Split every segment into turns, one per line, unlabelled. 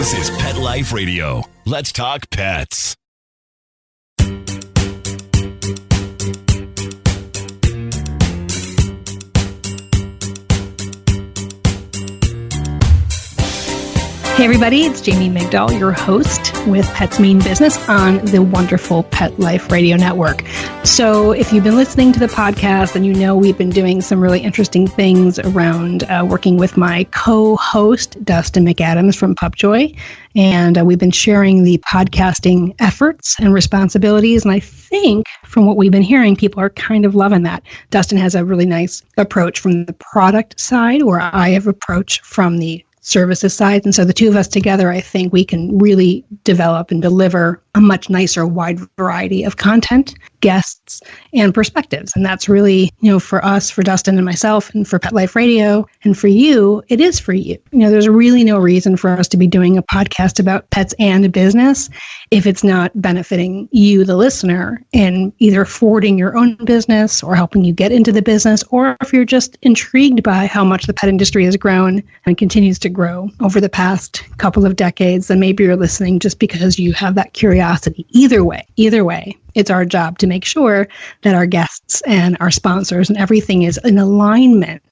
This is Pet Life Radio. Let's talk pets.
Hey everybody, it's Jamie Migdal, your host with Pets Mean Business on the wonderful Pet Life Radio Network. So if you've been listening to the podcast, then you know we've been doing some really interesting things around working with my co-host, Dustin McAdams from Pupjoy. And we've been sharing the podcasting efforts and responsibilities. And I think from what we've been hearing, people are kind of loving that. Dustin has a really nice approach from the product side, where I have approach from the services side. And so the two of us together, I think we can really develop and deliver a much nicer, wide variety of content, guests, and perspectives. And that's really, for us, for Dustin and myself, and for Pet Life Radio, and for you, it is for you. There's really no reason for us to be doing a podcast about pets and business if it's not benefiting you, the listener, in either forwarding your own business or helping you get into the business, or if you're just intrigued by how much the pet industry has grown and continues to grow over the past couple of decades, then maybe you're listening just because you have that curiosity. Either way, it's our job to make sure that our guests and our sponsors and everything is in alignment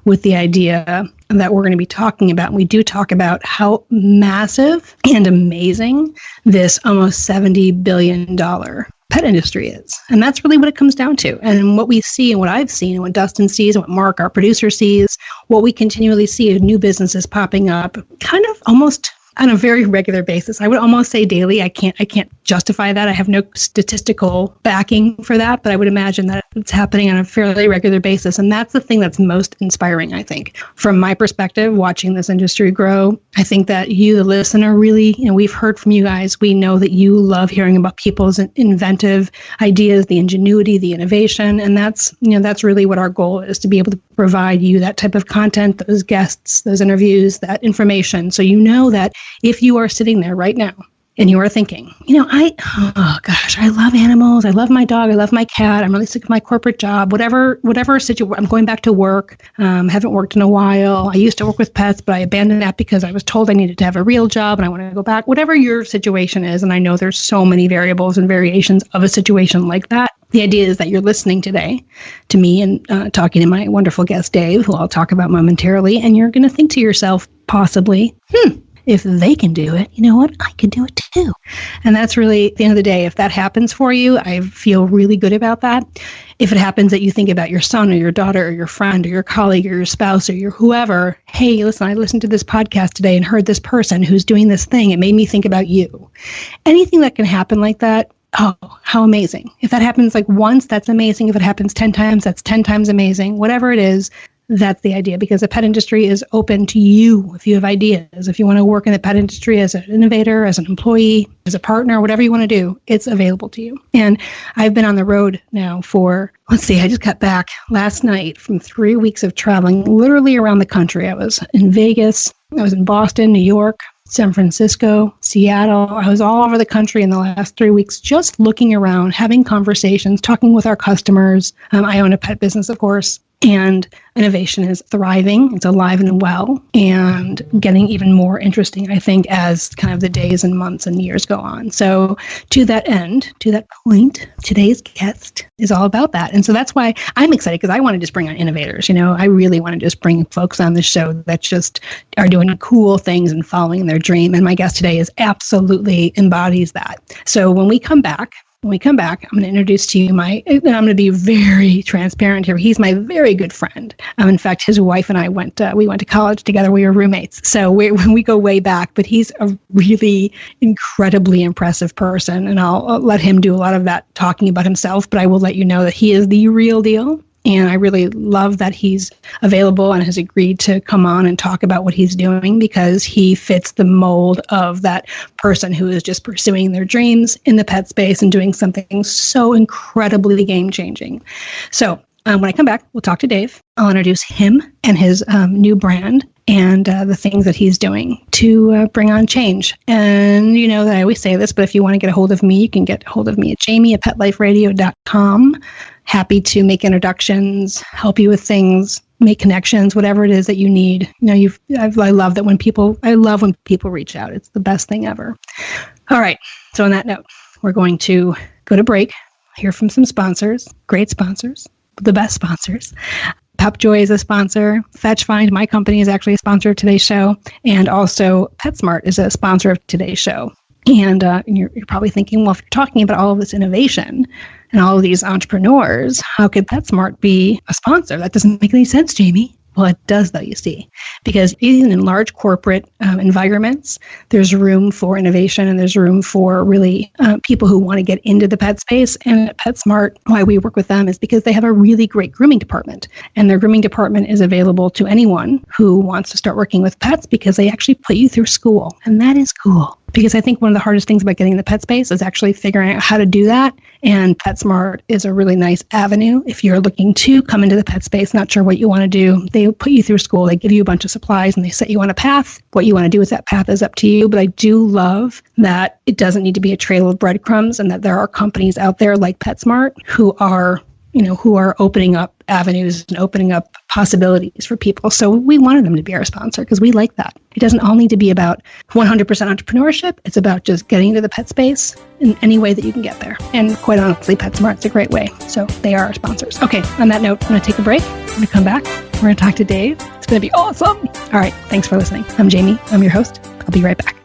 with the idea that we're going to be talking about. And we do talk about how massive and amazing this almost $70 billion pet industry is. And that's really what it comes down to. And what we see and what I've seen and what Dustin sees and what Mark, our producer, sees, what we continually see is new businesses popping up kind of almost on a very regular basis. I would almost say daily. I can't justify that. I have no statistical backing for that, but I would imagine that it's happening on a fairly regular basis. And that's the thing that's most inspiring, I think. From my perspective, watching this industry grow, I think that you, the listener, really, we've heard from you guys. We know that you love hearing about people's inventive ideas, the ingenuity, the innovation. And that's really what our goal is, to be able to provide you that type of content, those guests, those interviews, that information. So you know that if you are sitting there right now and you are thinking, I love animals. I love my dog. I love my cat. I'm really sick of my corporate job, whatever situation. I'm going back to work. Haven't worked in a while. I used to work with pets, but I abandoned that because I was told I needed to have a real job and I want to go back. Whatever your situation is, and I know there's so many variables and variations of a situation like that. The idea is that you're listening today to me and talking to my wonderful guest, Dave, who I'll talk about momentarily, and you're going to think to yourself, possibly, if they can do it, you know what? I can do it too. And that's really, at the end of the day, if that happens for you, I feel really good about that. If it happens that you think about your son or your daughter or your friend or your colleague or your spouse or your whoever, hey, listen, I listened to this podcast today and heard this person who's doing this thing. It made me think about you. Anything that can happen like that, oh, how amazing. If that happens like once, that's amazing. If it happens 10 times, that's 10 times amazing. Whatever it is, that's the idea, because the pet industry is open to you if you have ideas. If you want to work in the pet industry as an innovator, as an employee, as a partner, whatever you want to do, it's available to you. And I've been on the road now for, I just got back last night from 3 weeks of traveling literally around the country. I was in Vegas, I was in Boston, New York, San Francisco, Seattle. I was all over the country in the last 3 weeks, just looking around, having conversations, talking with our customers. I own a pet business, of course, and innovation is thriving. It's alive and well, and getting even more interesting, I think, as kind of the days and months and years go on. So to that end, to that point, today's guest is all about that. And so that's why I'm excited, because I want to just bring on innovators. I really want to just bring folks on the show that just are doing cool things and following their dream. And my guest today absolutely embodies that. So when we come back, I'm going to introduce to you and I'm going to be very transparent here. He's my very good friend. In fact, his wife and I went to college together. We were roommates. So we go way back, but he's a really incredibly impressive person. And I'll let him do a lot of that talking about himself, but I will let you know that he is the real deal. And I really love that he's available and has agreed to come on and talk about what he's doing, because he fits the mold of that person who is just pursuing their dreams in the pet space and doing something so incredibly game-changing. So when I come back, we'll talk to Dave. I'll introduce him and his new brand and the things that he's doing to bring on change. And you know that I always say this, but if you want to get a hold of me, you can get a hold of me at jamie@petliferadio.com. Happy to make introductions, help you with things, make connections, whatever it is that you need. I love when people reach out. It's the best thing ever. All right. So on that note, we're going to go to break, hear from some sponsors, great sponsors, the best sponsors. PepJoy is a sponsor. FetchFind, my company, is actually a sponsor of today's show. And also PetSmart is a sponsor of today's show. And you're probably thinking, well, if you're talking about all of this innovation and all of these entrepreneurs, how could PetSmart be a sponsor? That doesn't make any sense, Jamie. Well, it does, though, you see, because even in large corporate environments, there's room for innovation and there's room for really people who want to get into the pet space. And at PetSmart, why we work with them is because they have a really great grooming department. And their grooming department is available to anyone who wants to start working with pets because they actually put you through school. And that is cool. Because I think one of the hardest things about getting in the pet space is actually figuring out how to do that. And PetSmart is a really nice avenue. If you're looking to come into the pet space, not sure what you want to do, they put you through school. They give you a bunch of supplies and they set you on a path. What you want to do with that path is up to you. But I do love that it doesn't need to be a trail of breadcrumbs and that there are companies out there like PetSmart who are opening up avenues and opening up possibilities for people. So we wanted them to be our sponsor because we like that. It doesn't all need to be about 100% entrepreneurship. It's about just getting into the pet space in any way that you can get there. And quite honestly, PetSmart's a great way. So they are our sponsors. Okay, on that note, I'm going to take a break. I'm going to come back. We're going to talk to Dave. It's going to be awesome. All right, thanks for listening. I'm Jamie. I'm your host. I'll be right back.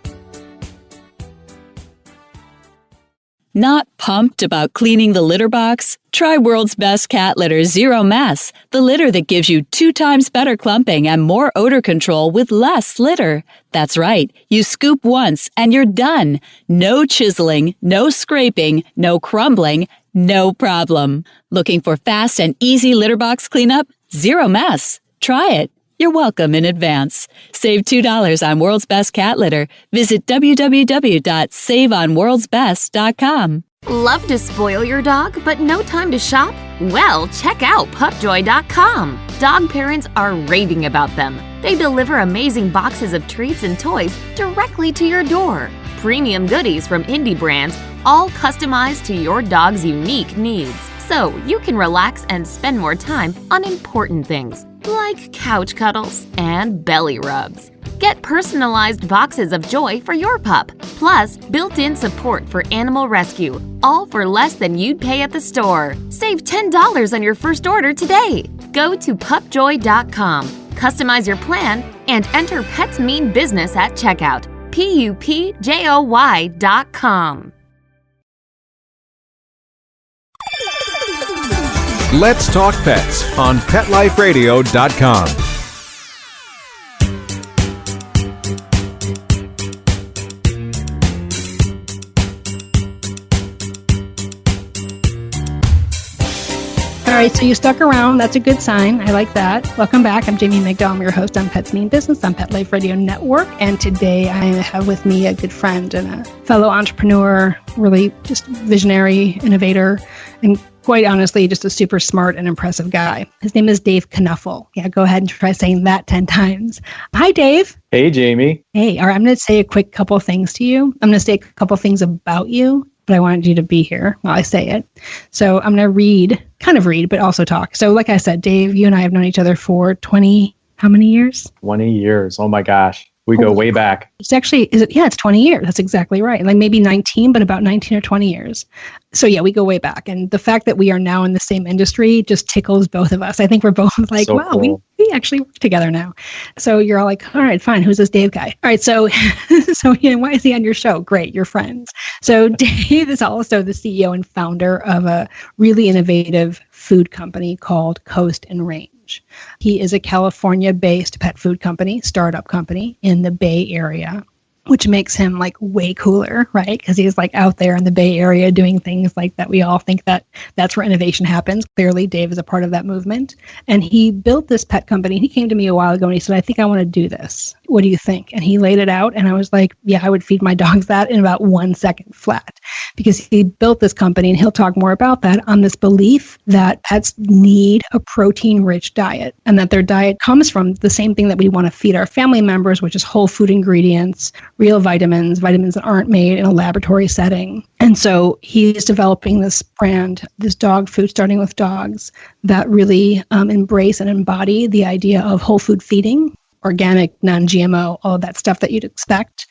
Not pumped about cleaning the litter box? Try World's Best Cat Litter Zero Mess, the litter that gives you 2 times better clumping and more odor control with less litter. That's right. You scoop once and you're done. No chiseling, no scraping, no crumbling, no problem. Looking for fast and easy litter box cleanup? Zero Mess. Try it. You're welcome in advance. Save $2 on World's Best Cat Litter. Visit www.saveonworldsbest.com.
Love to spoil your dog, but no time to shop? Well, check out PupJoy.com. Dog parents are raving about them. They deliver amazing boxes of treats and toys directly to your door. Premium goodies from indie brands, all customized to your dog's unique needs. So you can relax and spend more time on important things, like couch cuddles and belly rubs. Get personalized boxes of joy for your pup, plus built-in support for animal rescue, all for less than you'd pay at the store. Save $10 on your first order today. Go to PupJoy.com, customize your plan, and enter Pets Mean Business at checkout. PupJoy.com.
Let's Talk Pets on PetLifeRadio.com.
All right, so you stuck around. That's a good sign. I like that. Welcome back. I'm Jamie Migdal. I'm your host on Pets Mean Business on Pet Life Radio Network. And today I have with me a good friend and a fellow entrepreneur, really just visionary, innovator, and quite honestly, just a super smart and impressive guy. His name is Dave Knoepfle. Yeah, go ahead and try saying that 10 times. Hi, Dave.
Hey, Jamie.
Hey, all right, I'm going to say a quick couple things to you. I'm going to say a couple things about you, but I wanted you to be here while I say it. So I'm going to kind of read, but also talk. So like I said, Dave, you and I have known each other for 20, how many years?
20 years. Oh my gosh. We go way back.
It's actually, it's 20 years. That's exactly right. Like maybe 19, but about 19 or 20 years. So yeah, we go way back. And the fact that we are now in the same industry just tickles both of us. I think we're both like,
so
wow,
cool.
we actually work together now. So you're all like, all right, fine. Who's this Dave guy? All right. So, why is he on your show? Great. You're friends. So Dave is also the CEO and founder of a really innovative food company called Coast and Range. He is a California-based pet food company, startup company in the Bay Area, which makes him like way cooler, right? Because he's like out there in the Bay Area doing things like that. We all think that that's where innovation happens. Clearly, Dave is a part of that movement. And he built this pet company. He came to me a while ago and he said, I think I want to do this. What do you think? And he laid it out. And I was like, yeah, I would feed my dogs that in about 1 second flat. Because he built this company, and he'll talk more about that, on this belief that pets need a protein-rich diet, and that their diet comes from the same thing that we want to feed our family members, which is whole food ingredients, real vitamins that aren't made in a laboratory setting. And so he's developing this brand, this dog food, starting with dogs, that really embrace and embody the idea of whole food feeding, organic, non-GMO, all of that stuff that you'd expect.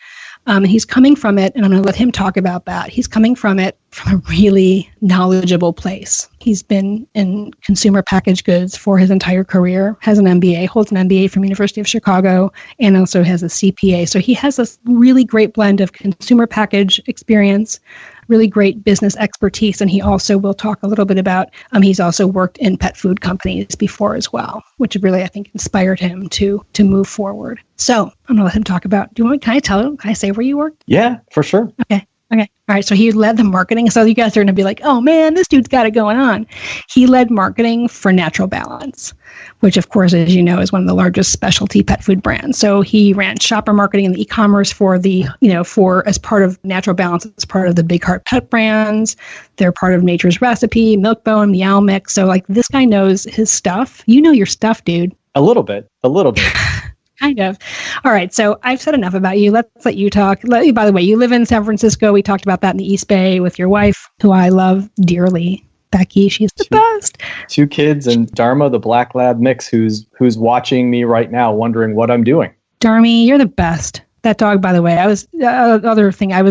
And he's coming from it, and I'm going to let him talk about that. He's coming from it from a really knowledgeable place. He's been in consumer packaged goods for his entire career, has an MBA, holds an MBA from University of Chicago, and also has a CPA. So he has this really great blend of consumer package experience, really great business expertise, and he also will talk a little bit about, he's also worked in pet food companies before as well, which really, I think, inspired him to move forward. So I'm going to let him talk about, can I say where you worked?
Yeah, for sure.
Okay. All right. So he led the marketing. So you guys are going to be like, oh man, this dude's got it going on. He led marketing for Natural Balance, which of course, as you know, is one of the largest specialty pet food brands. So he ran shopper marketing and e-commerce for as part of Natural Balance, as part of the Big Heart Pet brands. They're part of Nature's Recipe, Milk-Bone, Meow Mix. So like this guy knows his stuff. You know your stuff, dude.
A little bit.
Kind of. All right. So I've said enough about you. Let's let you talk. By the way, you live in San Francisco. We talked about that in the East Bay with your wife, who I love dearly. Becky, she's the best. 2
kids and Dharma, the black lab mix, who's watching me right now, wondering what I'm doing.
Darmy, you're the best. That dog, by the way, I was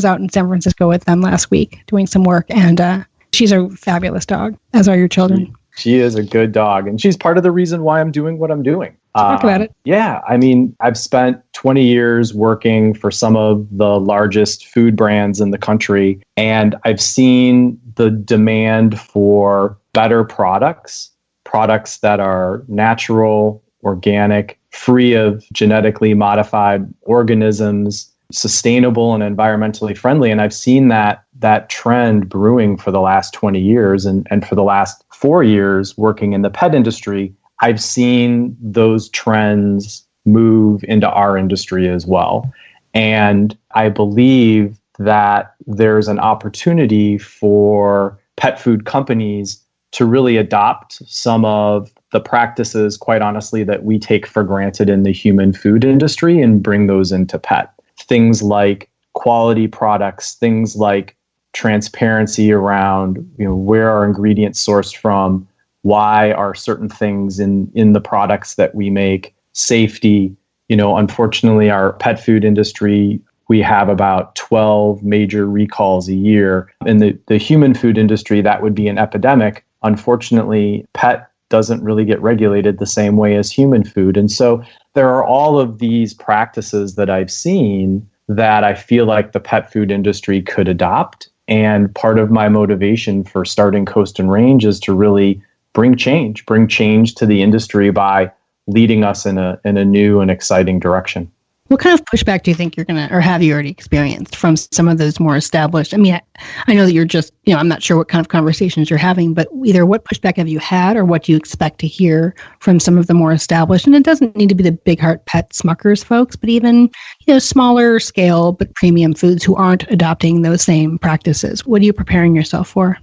out in San Francisco with them last week doing some work, and she's a fabulous dog, as are your children.
She is a good dog, and she's part of the reason why I'm doing what I'm doing.
Talk about it.
Yeah, I mean, I've spent 20 years working for some of the largest food brands in the country, and I've seen the demand for better products that are natural, organic, free of genetically modified organisms, sustainable and environmentally friendly. And I've seen that trend brewing for the last 20 years. And for the last 4 years working in the pet industry, I've seen those trends move into our industry as well. And I believe that there's an opportunity for pet food companies to really adopt some of the practices, quite honestly, that we take for granted in the human food industry and bring those into pet. Things like quality products, things like transparency around, where are ingredients sourced from, why are certain things in the products that we make, safety. Unfortunately, our pet food industry, we have about 12 major recalls a year. In the human food industry, that would be an epidemic. Unfortunately, pet doesn't really get regulated the same way as human food. And so there are all of these practices that I've seen that I feel like the pet food industry could adopt. And part of my motivation for starting Coast and Range is to really bring change to the industry by leading us in a new and exciting direction.
What kind of pushback do you think you're going to, or have you already experienced from some of those more established? I mean, I know that you're just, I'm not sure what kind of conversations you're having, but either what pushback have you had or what do you expect to hear from some of the more established? And it doesn't need to be the Big Heart Pet Smuckers folks, but even, smaller scale, but premium foods who aren't adopting those same practices. What are you preparing yourself for?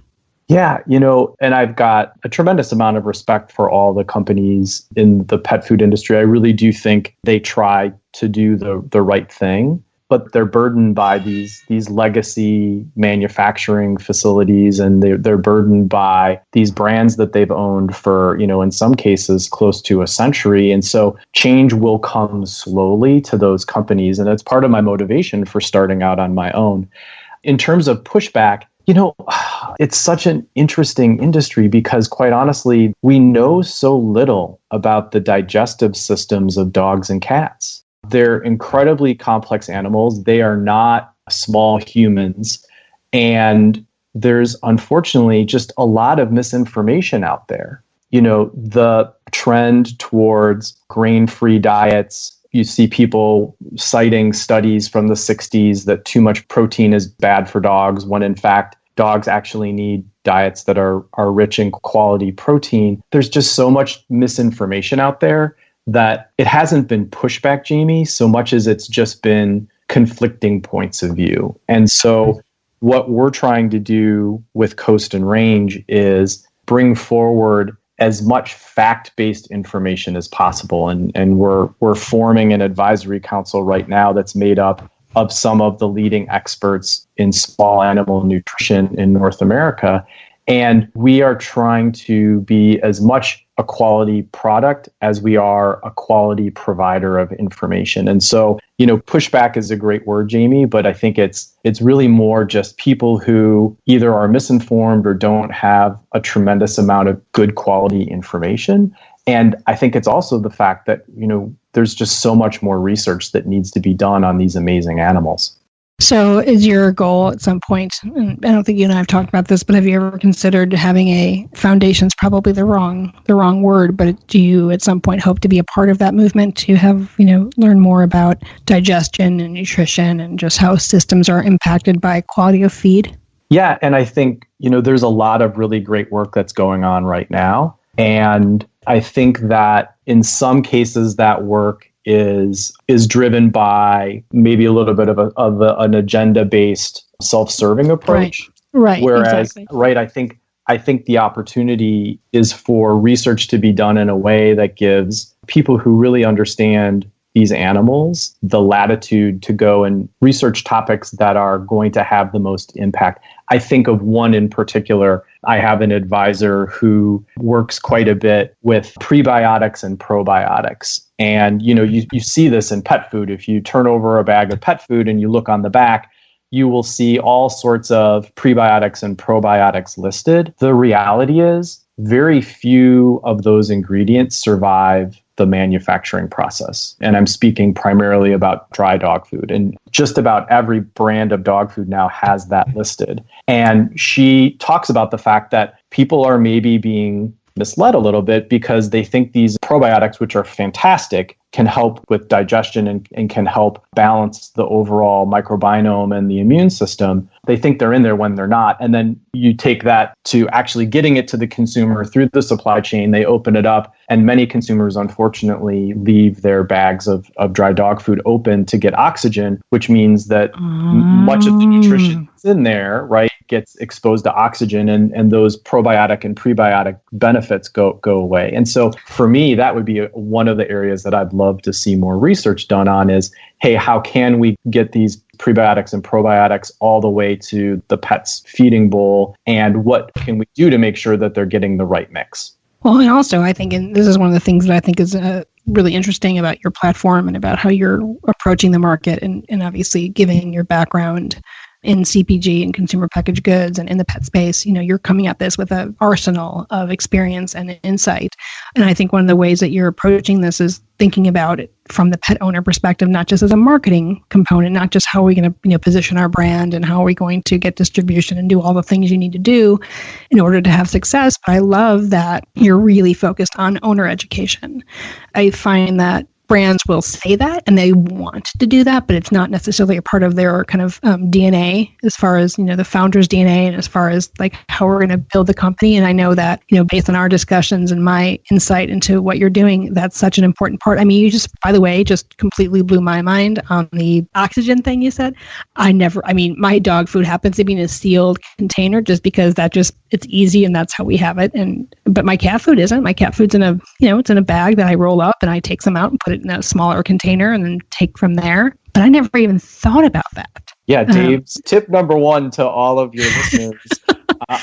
Yeah, and I've got a tremendous amount of respect for all the companies in the pet food industry. I really do think they try to do the right thing, but they're burdened by these legacy manufacturing facilities, and they're burdened by these brands that they've owned for, in some cases close to a century. And so change will come slowly to those companies. And it's part of my motivation for starting out on my own. In terms of pushback, it's such an interesting industry because, quite honestly, we know so little about the digestive systems of dogs and cats. They're incredibly complex animals. They are not small humans. And there's unfortunately just a lot of misinformation out there. The trend towards grain-free diets. You see people citing studies from the 60s that too much protein is bad for dogs, when in fact, dogs actually need diets that are rich in quality protein. There's just so much misinformation out there that it hasn't been pushback, Jamie, so much as it's just been conflicting points of view. And so what we're trying to do with Coast and Range is bring forward as much fact-based information as possible. And we're forming an advisory council right now that's made up of some of the leading experts in small animal nutrition in North America. And we are trying to be as much a quality product as we are a quality provider of information. And so, pushback is a great word, Jamie, but I think it's really more just people who either are misinformed or don't have a tremendous amount of good quality information. And I think it's also the fact that, there's just so much more research that needs to be done on these amazing animals.
So is your goal at some point, and I don't think you and I have talked about this, but have you ever considered having a foundation's probably the wrong word, but do you at some point hope to be a part of that movement to have, learn more about digestion and nutrition and just how systems are impacted by quality of feed?
Yeah. And I think, there's a lot of really great work that's going on right now. And I think that in some cases that work is driven by maybe a little bit of an agenda-based self-serving approach.
Right.
Whereas,
exactly.
I think the opportunity is for research to be done in a way that gives people who really understand these animals the latitude to go and research topics that are going to have the most impact. I think of one in particular. I have an advisor who works quite a bit with prebiotics and probiotics. And, you see this in pet food. If you turn over a bag of pet food and you look on the back, you will see all sorts of prebiotics and probiotics listed. The reality is very few of those ingredients survive the manufacturing process. And I'm speaking primarily about dry dog food. And just about every brand of dog food now has that listed. And she talks about the fact that people are maybe being misled a little bit because they think these probiotics, which are fantastic, can help with digestion and can help balance the overall microbiome and the immune system. They think they're in there when they're not. And then you take that to actually getting it to the consumer through the supply chain. They open it up, and many consumers, unfortunately, leave their bags of dry dog food open to get oxygen, which means that much of the nutrition that's in there, right, gets exposed to oxygen, and those probiotic and prebiotic benefits go away. And so for me, that would be one of the areas that I'd love to see more research done on is, hey, how can we get these prebiotics and probiotics all the way to the pet's feeding bowl? And what can we do to make sure that they're getting the right mix?
Well, and also I think, and this is one of the things that I think is really interesting about your platform and about how you're approaching the market and obviously given your background in CPG and consumer packaged goods and in the pet space, you're coming at this with an arsenal of experience and insight. And I think one of the ways that you're approaching this is thinking about it from the pet owner perspective, not just as a marketing component, not just how are we going to position our brand and how are we going to get distribution and do all the things you need to do in order to have success. But I love that you're really focused on owner education. I find that brands will say that and they want to do that, but it's not necessarily a part of their kind of DNA as far as, the founder's DNA and as far as like how we're going to build the company. And I know that, based on our discussions and my insight into what you're doing, that's such an important part. I mean, you just, by the way, just completely blew my mind on the oxygen thing you said. My dog food happens to be in a sealed container just because it's easy and that's how we have it. But my cat food isn't. My cat food's in it's in a bag that I roll up and I take some out and put it in a smaller container and then take from there. But I never even thought about that.
Yeah, Dave's tip number one to all of your listeners.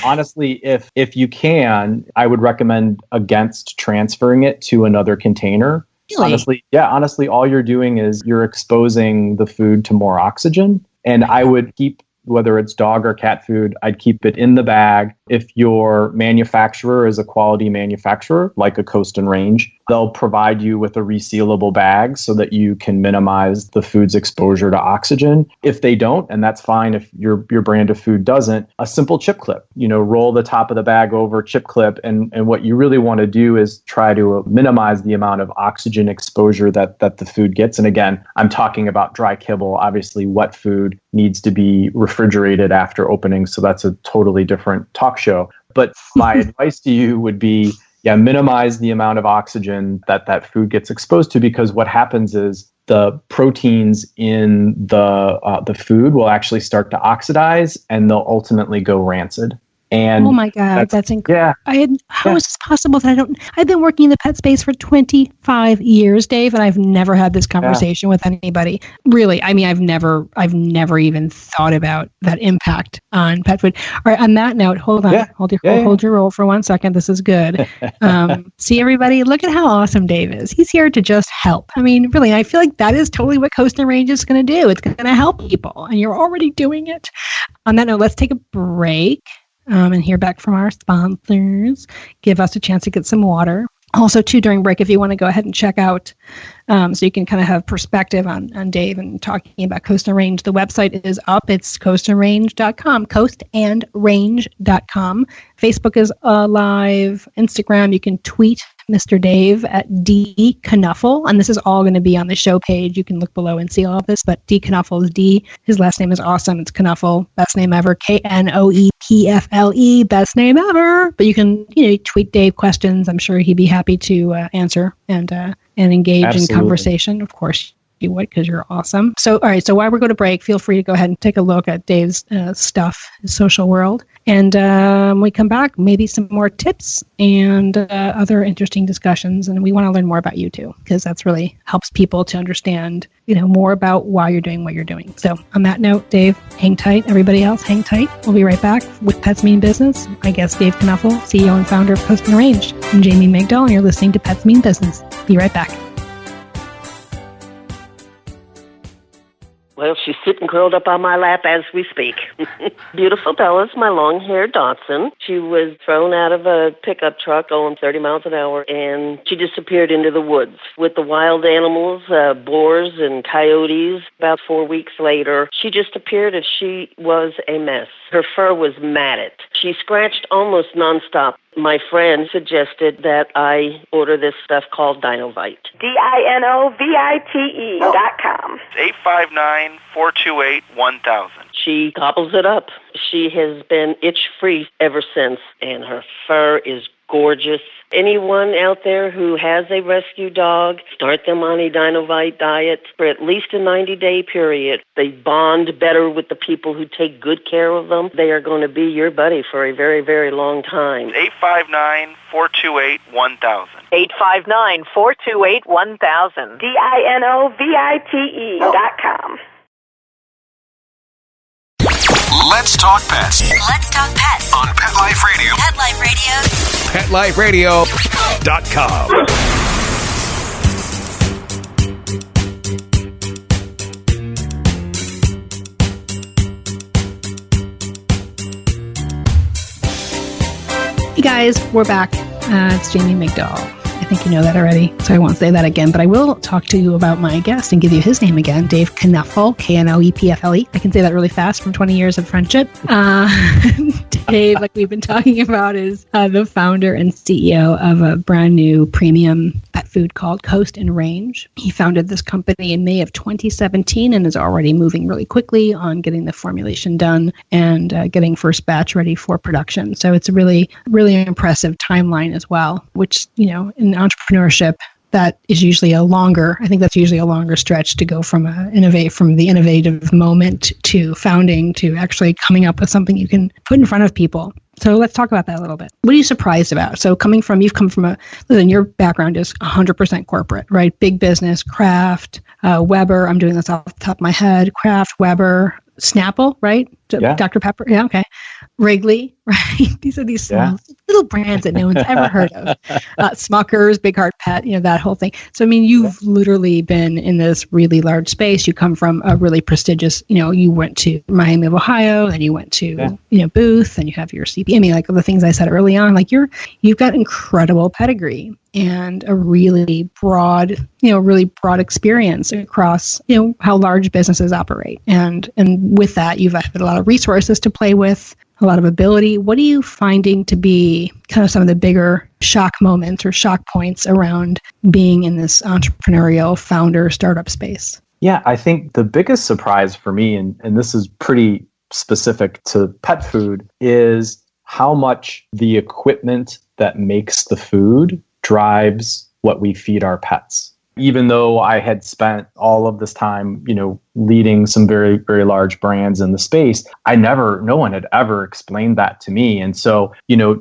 Honestly, if you can, I would recommend against transferring it to another container.
Really?
Honestly, all you're doing is you're exposing the food to more oxygen. And I would keep, whether it's dog or cat food, I'd keep it in the bag. If your manufacturer is a quality manufacturer, like a Coast and Range, they'll provide you with a resealable bag so that you can minimize the food's exposure to oxygen. If they don't, and that's fine if your brand of food doesn't, a simple chip clip, roll the top of the bag over, chip clip. And what you really want to do is try to minimize the amount of oxygen exposure that the food gets. And again, I'm talking about dry kibble. Obviously, wet food needs to be refrigerated after opening. So that's a totally different talk show. But my advice to you would be, minimize the amount of oxygen that food gets exposed to, because what happens is the proteins in the food will actually start to oxidize and they'll ultimately go rancid. And
oh my God, that's incredible.
Yeah.
How is this possible that I've been working in the pet space for 25 years, Dave, and I've never had this conversation with anybody. Really, I mean, I've never even thought about that impact on pet food. All right, on that note, hold on. Hold your roll for 1 second. This is good. See, everybody, look at how awesome Dave is. He's here to just help. I mean, really, I feel like that is totally what Coast and Range is going to do. It's going to help people, and you're already doing it. On that note, let's take a break. And hear back from our sponsors. Give us a chance to get some water. Also, too, during break, if you want to go ahead and check out, so you can kind of have perspective on Dave and talking about Coast and Range. The website is up. It's coastandrange.com, coastandrange.com. Facebook is live. Instagram, you can tweet Mr. Dave at D. Knoepfle, and this is all going to be on the show page. You can look below and see all of this, but D. Knoepfle is D. His last name is awesome. It's Knoepfle, best name ever, Knoepfle, best name ever. But you can, tweet Dave questions. I'm sure he'd be happy to answer and engage
Absolutely.
in conversation. Of course you would, because you're awesome. So, all right. So while we go to break, feel free to go ahead and take a look at Dave's stuff, his social world. And when we come back, maybe some more tips and other interesting discussions. And we want to learn more about you too, because that's really helps people to understand, more about why you're doing what you're doing. So on that note, Dave, hang tight. Everybody else, hang tight. We'll be right back with Pets Mean Business. My guest, Dave Knoepfle, CEO and founder of Coast and Range. I'm Jamie Migdal, and you're listening to Pets Mean Business. Be right back.
Well, she's sitting curled up on my lap as we speak. Beautiful Bella's my long-haired Dachshund. She was thrown out of a pickup truck going 30 miles an hour, and she disappeared into the woods with the wild animals, boars and coyotes. About 4 weeks later, she just appeared and she was a mess. Her fur was matted. She scratched almost nonstop. My friend suggested that I order this stuff called Dinovite.
DINOVITE.com.
859-428-1000.
She gobbles it up. She has been itch-free ever since, and her fur is gorgeous. Anyone out there who has a rescue dog, start them on a Dinovite diet for at least a 90-day period. They bond better with the people who take good care of them. They are going to be your buddy for a very, very long time.
859-428-1000.
859-428-1000. DINOVITE.com.
Let's talk pets.
Let's talk pets
On Pet Life Radio.
Pet Life Radio.
PetLifeRadio.com.
Hey guys, we're back. It's Jamie Migdal. I think you know that already, so I won't say that again, but I will talk to you about my guest and give you his name again, Dave Knoepfle, Knoepfle. I can say that really fast from 20 years of friendship. Dave, like we've been talking about, is the founder and CEO of a brand new premium pet food called Coast and Range. He founded this company in May of 2017 and is already moving really quickly on getting the formulation done and getting first batch ready for production. So it's a really, really impressive timeline as well, which, in entrepreneurship, that is usually a longer stretch to go from the innovative moment to founding to actually coming up with something you can put in front of people. So let's talk about that a little bit. What are you surprised about? So you've come from your background is 100% corporate, right? Big business, Kraft, Weber. I'm doing this off the top of my head. Kraft, Weber, Snapple, right?
Yeah.
Dr. Pepper. Yeah. Okay. Wrigley, right? These are these small little brands that no one's ever heard of. Smuckers, Big Heart Pet, that whole thing. So, you've literally been in this really large space. You come from a really prestigious, you went to Miami of Ohio, and you went to, Booth, and you have your CP. Like the things I said early on, like you've got incredible pedigree and a really broad experience across, how large businesses operate. And with that, you've had a lot of resources to play with, a lot of ability. What are you finding to be kind of some of the bigger shock moments or shock points around being in this entrepreneurial founder startup space?
Yeah, I think the biggest surprise for me, and this is pretty specific to pet food, is how much the equipment that makes the food drives what we feed our pets. even though I had spent all of this time, leading some very, very large brands in the space, no one had ever explained that to me. And so,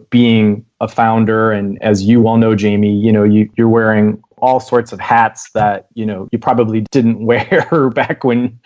being a founder, and as you well know, Jamie, you're wearing all sorts of hats that, you probably didn't wear back when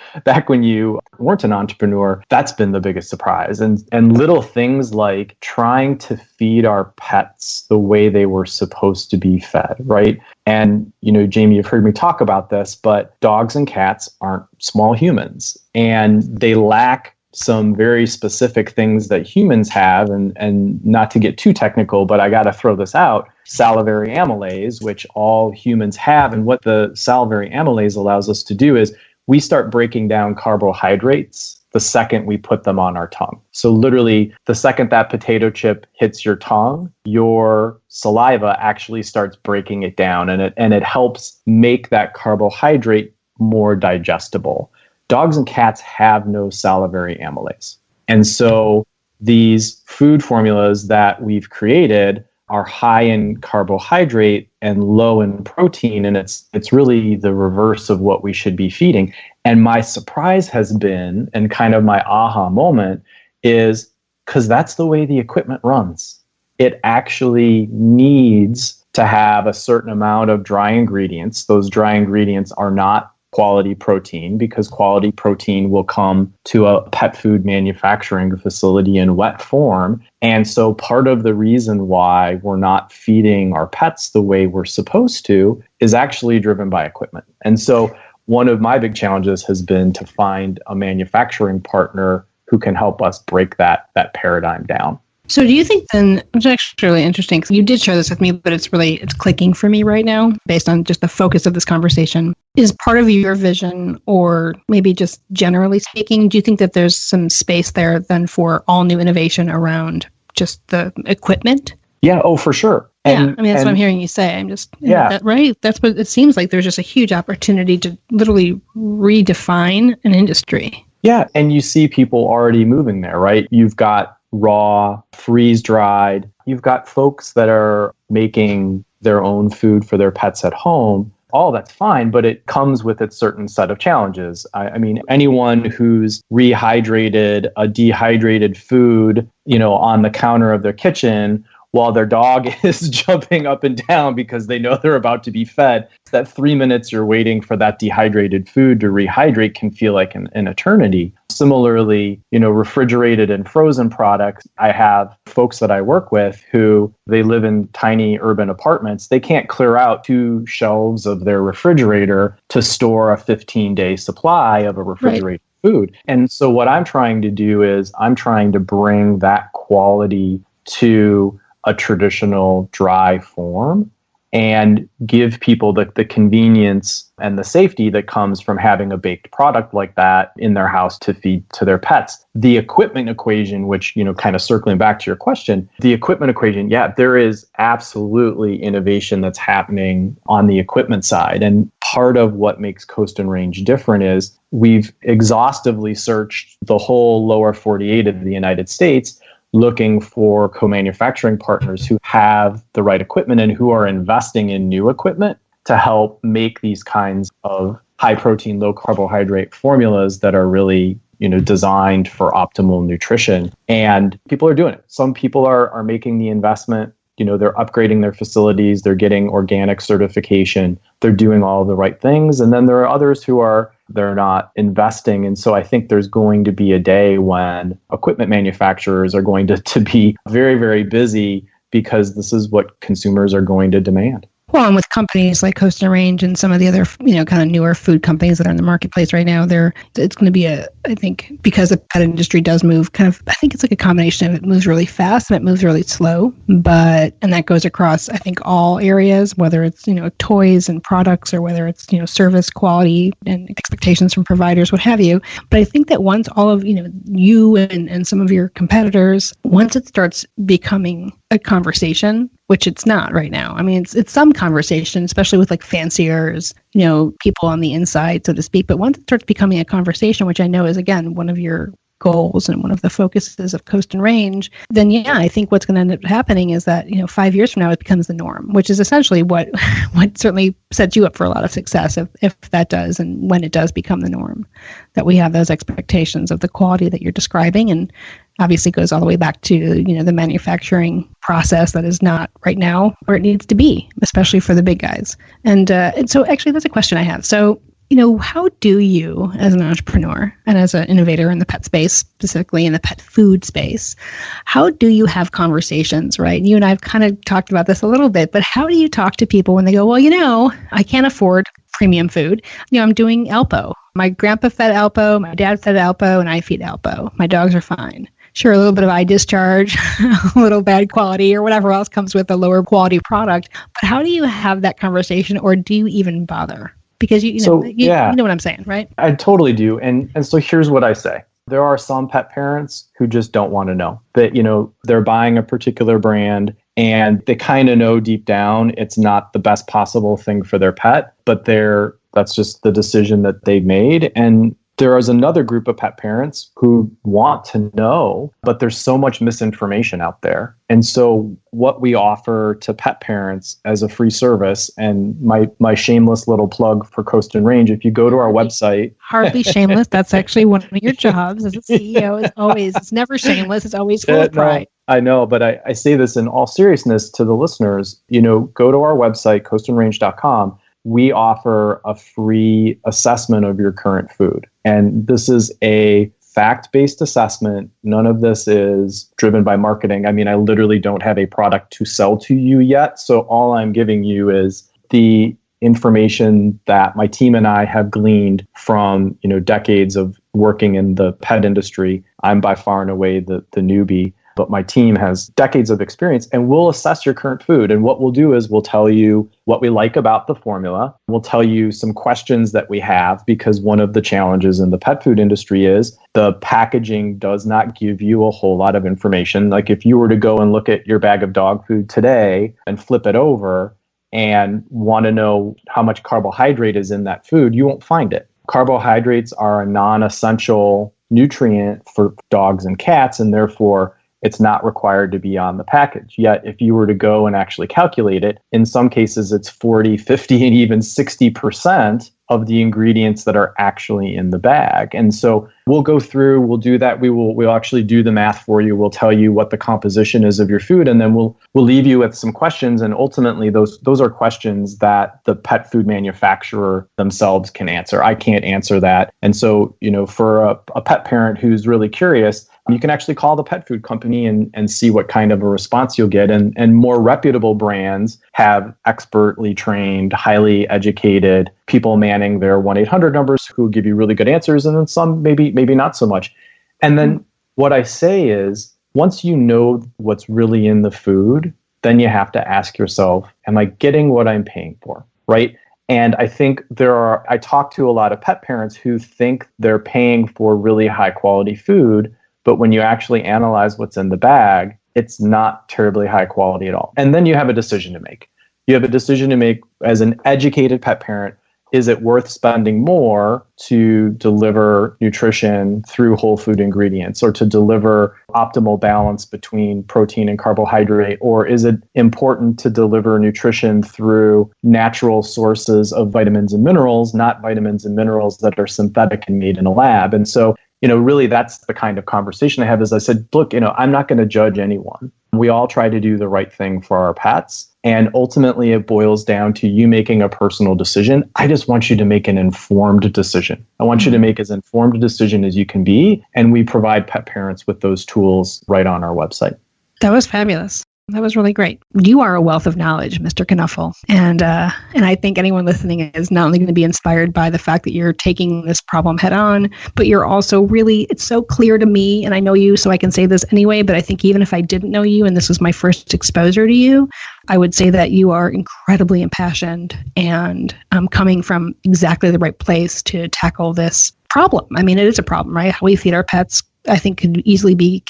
you weren't an entrepreneur. That's been the biggest surprise. And little things like trying to feed our pets the way they were supposed to be fed, right? And, Jamie, you've heard me talk about this, but dogs and cats aren't small humans, and they lack some very specific things that humans have, and not to get too technical, but I got to throw this out, salivary amylase, which all humans have. And what the salivary amylase allows us to do is we start breaking down carbohydrates the second we put them on our tongue. So literally, the second that potato chip hits your tongue, your saliva actually starts breaking it down, and it helps make that carbohydrate more digestible. Dogs and cats have no salivary amylase. And so these food formulas that we've created are high in carbohydrate and low in protein. And it's really the reverse of what we should be feeding. And my surprise has been, and kind of my aha moment, is because that's the way the equipment runs. It actually needs to have a certain amount of dry ingredients. Those dry ingredients are not quality protein, because quality protein will come to a pet food manufacturing facility in wet form. And so part of the reason why we're not feeding our pets the way we're supposed to is actually driven by equipment. And so one of my big challenges has been to find a manufacturing partner who can help us break that paradigm down.
So do you think then, it's actually really interesting, because you did share this with me, but it's clicking for me right now based on just the focus of this conversation. Is part of your vision, or maybe just generally speaking, do you think that there's some space there then for all new innovation around just the equipment?
Yeah, for sure.
That's what I'm hearing you say. I'm just, right? That's what it seems like. There's just a huge opportunity to literally redefine an industry.
Yeah, and you see people already moving there, right? You've got raw, freeze-dried. You've got folks that are making their own food for their pets at home. All that's fine, but it comes with its certain set of challenges. I mean, anyone who's rehydrated a dehydrated food, on the counter of their kitchen while their dog is jumping up and down because they know they're about to be fed, that 3 minutes you're waiting for that dehydrated food to rehydrate can feel like an eternity. Similarly, refrigerated and frozen products. I have folks that I work with who they live in tiny urban apartments. They can't clear out 2 shelves of their refrigerator to store a 15-day supply of a refrigerated food. And so what I'm trying to do is I'm trying to bring that quality to a traditional dry form and give people the convenience and the safety that comes from having a baked product like that in their house to feed to their pets. The equipment equation, which, kind of circling back to your question, the equipment equation, there is absolutely innovation that's happening on the equipment side. And part of what makes Coast and Range different is we've exhaustively searched the whole lower 48 of the United States looking for co-manufacturing partners who have the right equipment and who are investing in new equipment to help make these kinds of high protein, low carbohydrate formulas that are really, designed for optimal nutrition. And people are doing it. Some people are making the investment. They're upgrading their facilities. They're getting organic certification. They're doing all the right things. And then there are others who they're not investing. And so I think there's going to be a day when equipment manufacturers are going to be very, very busy, because this is what consumers are going to demand.
Well, and with companies like Coast and Range and some of the other, kind of newer food companies that are in the marketplace right now, it's going to be I think, because the pet industry does move I think it's like a combination of it moves really fast and it moves really slow, and that goes across, I think, all areas, whether it's, toys and products, or whether it's, service quality and expectations from providers, what have you. But I think that once all of, you and some of your competitors, once it starts becoming a conversation, which it's not right now. I mean, it's some conversation, especially with like fanciers, people on the inside, so to speak. But once it starts becoming a conversation, which I know is, again, one of your goals and one of the focuses of Coast and Range, then yeah, I think what's going to end up happening is that, 5 years from now, it becomes the norm, which is essentially what certainly sets you up for a lot of success if that does, and when it does become the norm, that we have those expectations of the quality that you're describing, and obviously goes all the way back to, the manufacturing process that is not right now where it needs to be, especially for the big guys. And so actually that's a question I have. So, how do you, as an entrepreneur and as an innovator in the pet space, specifically in the pet food space, how do you have conversations, right? You and I have kind of talked about this a little bit, but how do you talk to people when they go, well, I can't afford premium food. I'm doing Alpo. My grandpa fed Alpo, my dad fed Alpo, and I feed Alpo. My dogs are fine. Sure, a little bit of eye discharge, a little bad quality, or whatever else comes with a lower quality product. But how do you have that conversation, or do you even bother? Because you know what I'm saying, right?
I totally do. And so here's what I say. There are some pet parents who just don't want to know that, they're buying a particular brand and they kind of know deep down it's not the best possible thing for their pet, but that's just the decision that they've made. And there is another group of pet parents who want to know, but there's so much misinformation out there. And so what we offer to pet parents as a free service, and my shameless little plug for Coast and Range, if you go to our website.
Hardly shameless. That's actually one of your jobs as a CEO. It's never shameless. It's always full of pride.
I know, but I say this in all seriousness to the listeners. Go to our website, coastandrange.com. We offer a free assessment of your current food. And this is a fact-based assessment. None of this is driven by marketing. I mean, I literally don't have a product to sell to you yet. So all I'm giving you is the information that my team and I have gleaned from, decades of working in the pet industry. I'm by far and away the newbie. But my team has decades of experience, and we'll assess your current food. And what we'll do is we'll tell you what we like about the formula. We'll tell you some questions that we have, because one of the challenges in the pet food industry is the packaging does not give you a whole lot of information. Like if you were to go and look at your bag of dog food today and flip it over and want to know how much carbohydrate is in that food, you won't find it. Carbohydrates are a non-essential nutrient for dogs and cats, and therefore it's not required to be on the package. Yet, if you were to go and actually calculate it, in some cases it's 40, 50, and even 60% of the ingredients that are actually in the bag. And so we'll go through, we'll do that. We'll actually do the math for you. We'll tell you what the composition is of your food, and then we'll leave you with some questions. And ultimately, those are questions that the pet food manufacturer themselves can answer. I can't answer that. And so, for a pet parent who's really curious, you can actually call the pet food company and see what kind of a response you'll get. And more reputable brands have expertly trained, highly educated people manning their 1-800 numbers who give you really good answers. And then some maybe not so much. And then what I say is, once you know what's really in the food, then you have to ask yourself, am I getting what I'm paying for? Right? And I think I talk to a lot of pet parents who think they're paying for really high quality food, but when you actually analyze what's in the bag, it's not terribly high quality at all. And then you have a decision to make. You have a decision to make as an educated pet parent. Is it worth spending more to deliver nutrition through whole food ingredients, or to deliver optimal balance between protein and carbohydrate? Or is it important to deliver nutrition through natural sources of vitamins and minerals, not vitamins and minerals that are synthetic and made in a lab? And so, really that's the kind of conversation I have. As I said, look, I'm not going to judge anyone. We all try to do the right thing for our pets. And ultimately, it boils down to you making a personal decision. I just want you to make an informed decision. I want you to make as informed a decision as you can be. And we provide pet parents with those tools right on our website.
That was fabulous. That was really great. You are a wealth of knowledge, Mr. Knoepfle. And I think anyone listening is not only going to be inspired by the fact that you're taking this problem head on, but you're also really, it's so clear to me, and I know you, so I can say this anyway, but I think even if I didn't know you and this was my first exposure to you, I would say that you are incredibly impassioned and coming from exactly the right place to tackle this problem. I mean, it is a problem, right? How we feed our pets I think could easily be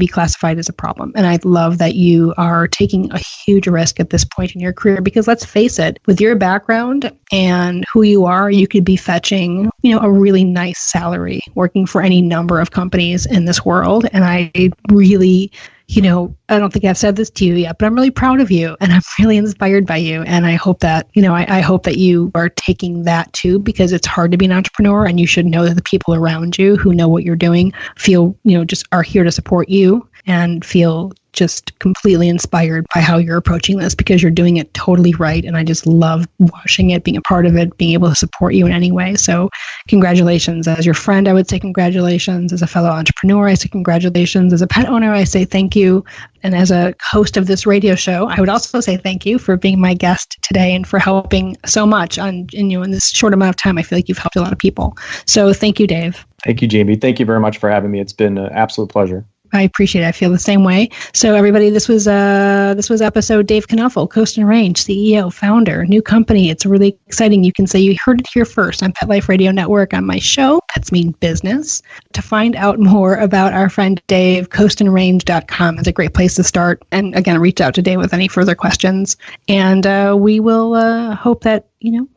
classified as a problem. And I love that you are taking a huge risk at this point in your career, because let's face it, with your background and who you are, you could be fetching, a really nice salary working for any number of companies in this world. And I really, I don't think I've said this to you yet, but I'm really proud of you and I'm really inspired by you. And I hope that, I hope that you are taking that too, because it's hard to be an entrepreneur, and you should know that the people around you who know what you're doing feel, just are here to support you and feel just completely inspired by how you're approaching this, because you're doing it totally right. And I just love watching it, being a part of it, being able to support you in any way. So congratulations. As your friend, I would say congratulations. As a fellow entrepreneur, I say congratulations. As a pet owner, I say thank you. And as a host of this radio show, I would also say thank you for being my guest today and for helping so much in this short amount of time. I feel like you've helped a lot of people. So thank you, Dave.
Thank you, Jamie. Thank you very much for having me. It's been an absolute pleasure.
I appreciate it. I feel the same way. So everybody, this was episode Dave Knoepfle, Coast and Range, CEO, founder, new company. It's really exciting. You can say you heard it here first on Pet Life Radio Network on my show, Pets Mean Business. To find out more about our friend Dave, coastandrange.com is a great place to start. And again, reach out to Dave with any further questions. And we will hope that,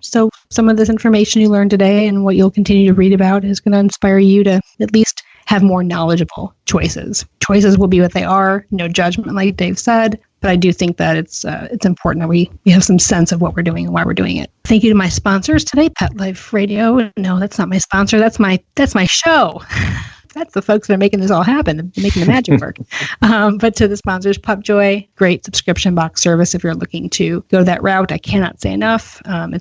so some of this information you learned today and what you'll continue to read about is going to inspire you to at least have more knowledgeable choices. Choices will be what they are, no judgment, like Dave said. But I do think that it's important that we have some sense of what we're doing and why we're doing it. Thank you to my sponsors today, Pet Life Radio. No, that's not my sponsor. That's my show. That's the folks that are making this all happen, making the magic work. But to the sponsors, PupJoy, great subscription box service if you're looking to go that route. I cannot say enough. I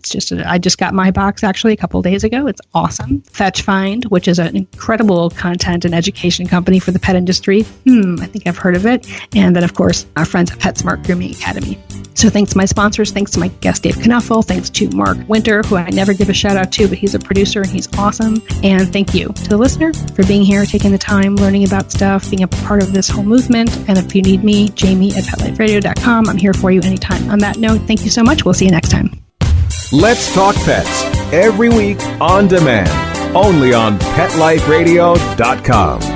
just got my box actually a couple of days ago. It's awesome. FetchFind, which is an incredible content and education company for the pet industry. I think I've heard of it. And then, of course, our friends at PetSmart Grooming Academy. So thanks to my sponsors, thanks to my guest Dave Knoepfle, thanks to Mark Winter, who I never give a shout out to, but he's a producer and he's awesome. And thank you to the listener for being here, taking the time, learning about stuff, being a part of this whole movement. And if you need me, Jamie at PetLifeRadio.com. I'm here for you anytime. On that note, thank you so much. We'll see you next time.
Let's Talk Pets, every week on demand, only on PetLifeRadio.com.